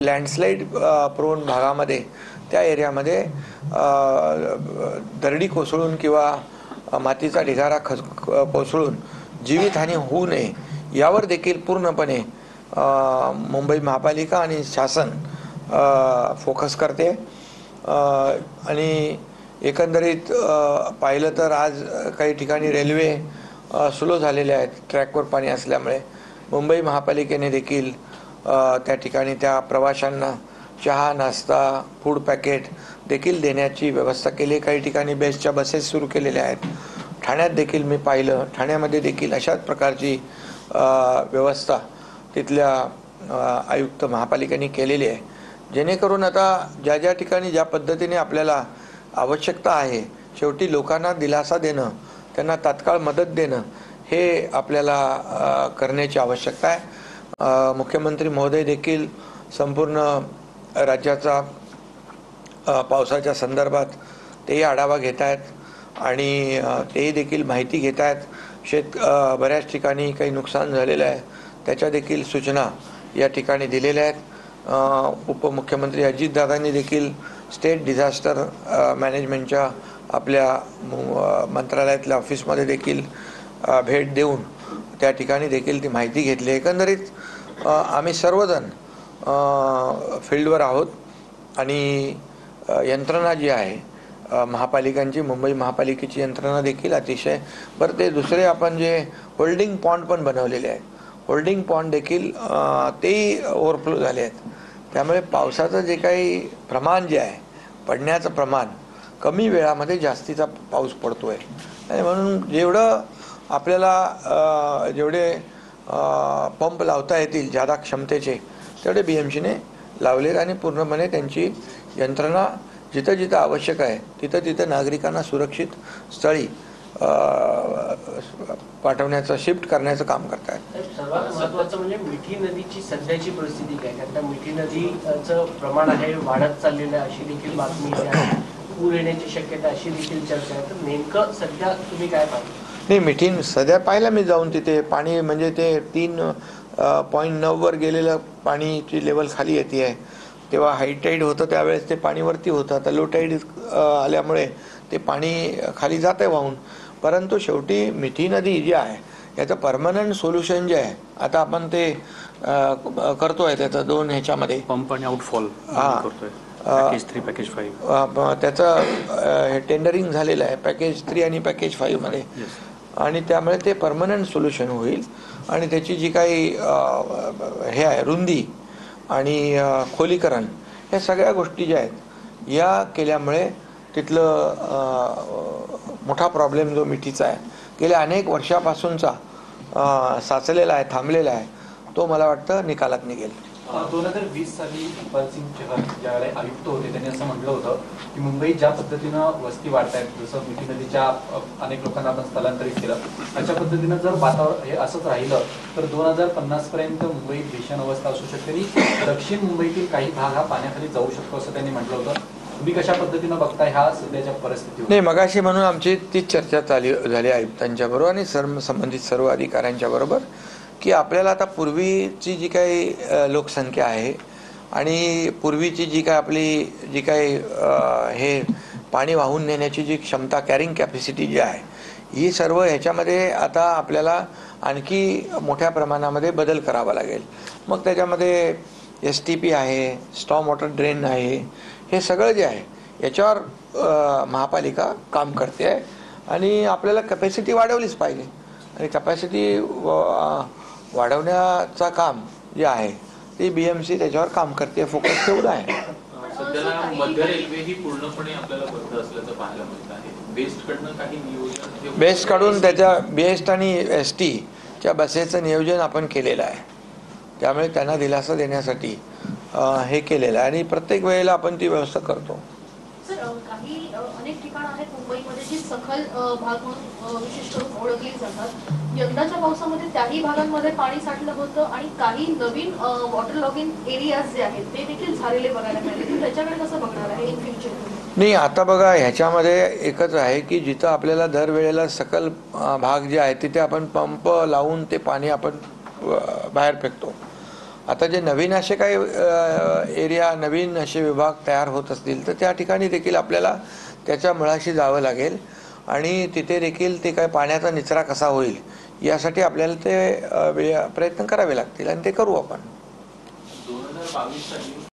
Landslide prone भागामध्ये त्या एरियामध्ये दरडी कोसळून किंवा मातीचा ढिगारा कोसळून जीवितहानी होऊ नये यावर देखील पूर्णपणे मुंबई महापालिका आणि शासन फोकस करते। आणि एकंदरीत पाहिलं तर आज काही ठिकाणी रेल्वे स्लो झालेल्या आहेत ट्रॅकवर पाणी असल्यामुळे। मुंबई महापालिकेने देखील त्या ठिकाणी त्या प्रवाशांना चहा नाश्ता फूड पॅकेट देखील देण्याची व्यवस्था केली। काही ठिकाणी बेस्टच्या बसेस सुरू केलेल्या आहेत। ठाण्यात देखील मी पाहिलं, ठाण्यामध्ये देखील अशाच प्रकारची व्यवस्था तिथल्या आयुक्त महापालिकेने केलेली आहे, जेणेकरून आता ज्या ज्या ठिकाणी ज्या पद्धतीने आपल्याला आवश्यकता आहे शेवटी लोकांना दिलासा देणं, त्यांना तात्काळ मदत देणं हे आपल्याला करण्याची आवश्यकता आहे। मुख्यमंत्री महोदय देखील संपूर्ण राज्याचा पावसाच्या संदर्भात तेही आढावा घेत आहेत आणि तेही देखील माहिती घेत आहेत। बऱ्याच ठिकाणी काही नुकसान झालेलं आहे त्याच्या देखील सूचना या ठिकाणी दिलेल्या आहेत। उपमुख्यमंत्री अजितदादांनी देखील स्टेट डिझास्टर मॅनेजमेंटच्या आपल्या मंत्रालयातल्या ऑफिसमध्ये देखील भेट देऊन त्या ठिकाणी देखील ती माहिती घेतली। एकंदरीत आम्ही सर्वजण फील्डवर आहोत आणि यंत्रणा जी आहे महापालिकांची, मुंबई महापालिकेची यंत्रणा देखील अतिशय बरं। ते दुसरे आपण जे होल्डिंग पॉन्ड पण बनवलेले आहेत, होल्डिंग पॉन्ड देखील तेही ओव्हरफ्लो झाले आहेत। त्यामुळे पावसाचं जे काही प्रमाण जे आहे, पडण्याचं प्रमाण कमी वेळामध्ये जास्तीचा पाऊस पडतो आहे आणि म्हणून जेवढं आपल्याला जेवढे पंप लावता येतील जादा क्षमतेचे तेवढे BMCने लावलेत आणि पूर्णपणे त्यांची यंत्रणा जिथं जिथं आवश्यक आहे तिथं तिथं नागरिकांना सुरक्षित स्थळी पाठवण्याचं, शिफ्ट करण्याचं काम करत आहेत। सर्वात महत्त्वाचं म्हणजे मिठी नदीची सध्याची परिस्थिती काय, कारण त्या मिठी नदीचं प्रमाण आहे वाढत चाललेलं आहे अशी देखील बातमी आहे, पूर येण्याची शक्यता अशी देखील चर्चा आहे। तर नेमकं सध्या तुम्ही काय पाहता? नाही, मिठी सध्या पाहिलं मी जाऊन तिथे पाणी म्हणजे ते 3.9 वर गेलेलं पाणीची लेवल खाली येते आहे। तेव्हा हाय टाईड होतं त्यावेळेस ते पाणी वरती होतं, आता लो टाईड आल्यामुळे ते पाणी खाली जात आहे वाहून। परंतु शेवटी मिठी नदी जी आहे याचं परमनंट सोल्युशन जे आहे आता आपण ते करतोय त्याचं 2 ह्याच्यामध्ये पंप आणि आउटफॉल करतोय, पॅकेज 3 पॅकेज 5 त्याचं टेंडरिंग झालेलं आहे पॅकेज 3 आणि पॅकेज 5 मध्ये आणि त्यामुळे ते परमनंट सोल्युशन होईल आणि त्याची जी काही हे आहे रुंदी आणि खोलीकरण या सगळ्या गोष्टी ज्या आहेत या केल्यामुळे तिथलं मोठा प्रॉब्लेम जो मिठीचा आहे गेल्या अनेक वर्षापासूनचा साचलेला आहे, थांबलेला आहे, तो मला वाटतं निकालात निघेल। 2020 साली इक्बाल सिंग चहल ज्यावेळेला आयुक्त होते त्यांनी असं म्हटलं होतं की मुंबईत ज्या पद्धतीनं वस्ती वाढतायत, जसं मिठी नदीच्या अनेक लोकांना आपण स्थलांतरित केलं, अशा पद्धतीनं जर वातावरण हे असंच राहिलं तर 2050 पर्यंत मुंबईत भीषण अवस्था असू शकते आणि दक्षिण मुंबईतील काही भाग हा पाण्याखाली जाऊ शकतो असं त्यांनी म्हटलं होतं। तुम्ही कशा पद्धतीनं बघताय ह्या सध्याच्या परिस्थितीवर? नाही, मगाशी म्हणून आमची तीच चर्चा झाली आयुक्तांच्या बरोबर आणि संबंधित सर्व अधिकाऱ्यांच्या बरोबर की आपल्याला आता पूर्वीची जी काही लोकसंख्या आहे आणि पूर्वीची जी काय आपली जी काही हे पाणी वाहून नेण्याची जी क्षमता, कॅरिंग कॅपॅसिटी जी आहे, ही सर्व ह्याच्यामध्ये आता आपल्याला आणखी मोठ्या प्रमाणामध्ये बदल करावा लागेल। मग त्याच्यामध्ये STP आहे, स्टॉर्म वॉटर ड्रेन आहे, हे सगळं जे आहे याच्यावर महापालिका काम करते आहे आणि आपल्याला कॅपॅसिटी वाढवलीच पाहिजे आणि कॅपॅसिटी वाढवण्याचा काम जे आहे ते BMC त्याच्यावर काम करते, फोकस तेवढा आहे। सध्याला मध्य रेल्वे ही पूर्णपणे आपल्याला बंद असल्याचं पाहायला मिळत आहे। बेस्टकडनं काही नियोजन, बेस्ट काढून त्याच्या बेस्ट आणि ST च्या बसेसचं नियोजन आपण केलेलं आहे, त्यामुळे त्यांना दिलासा देण्यासाठी हे केलेलं आहे आणि प्रत्येक वेळेला आपण ती व्यवस्था करतो। काही अनेक ठिकाणं आहेत मुंबईमध्ये जी सखल भाग म्हणून विशेष करून ओळखली जातात, यंदाच्या पावसामध्ये त्याही भागांमध्ये पाणी साठलं होतं आणि काही नवीन वॉटर लॉगिंग एरियाज जे आहेत ते देखील झालेले बघायला मिळाले, त्याच्याकडे कसं बघणार आहे इन फ्युचर? नाही, आता बघा ह्याच्यामध्ये एकच आहे की जिथं आपल्याला दरवेळेला सकल भाग जे आहे तिथे आपण पंप लावून ते पाणी आपण बाहेर फेकतो आता जे नवीन असे काही एरिया, नवीन असे विभाग तयार होत असतील तर त्या ठिकाणी देखील आपल्याला त्याच्या मुळाशी जावं लागेल आणि तिथे देखील ते काय पाण्याचा निचरा कसा होईल यासाठी आपल्याला ते प्रयत्न करावे लागतील आणि ते करू आपण. 2022 साली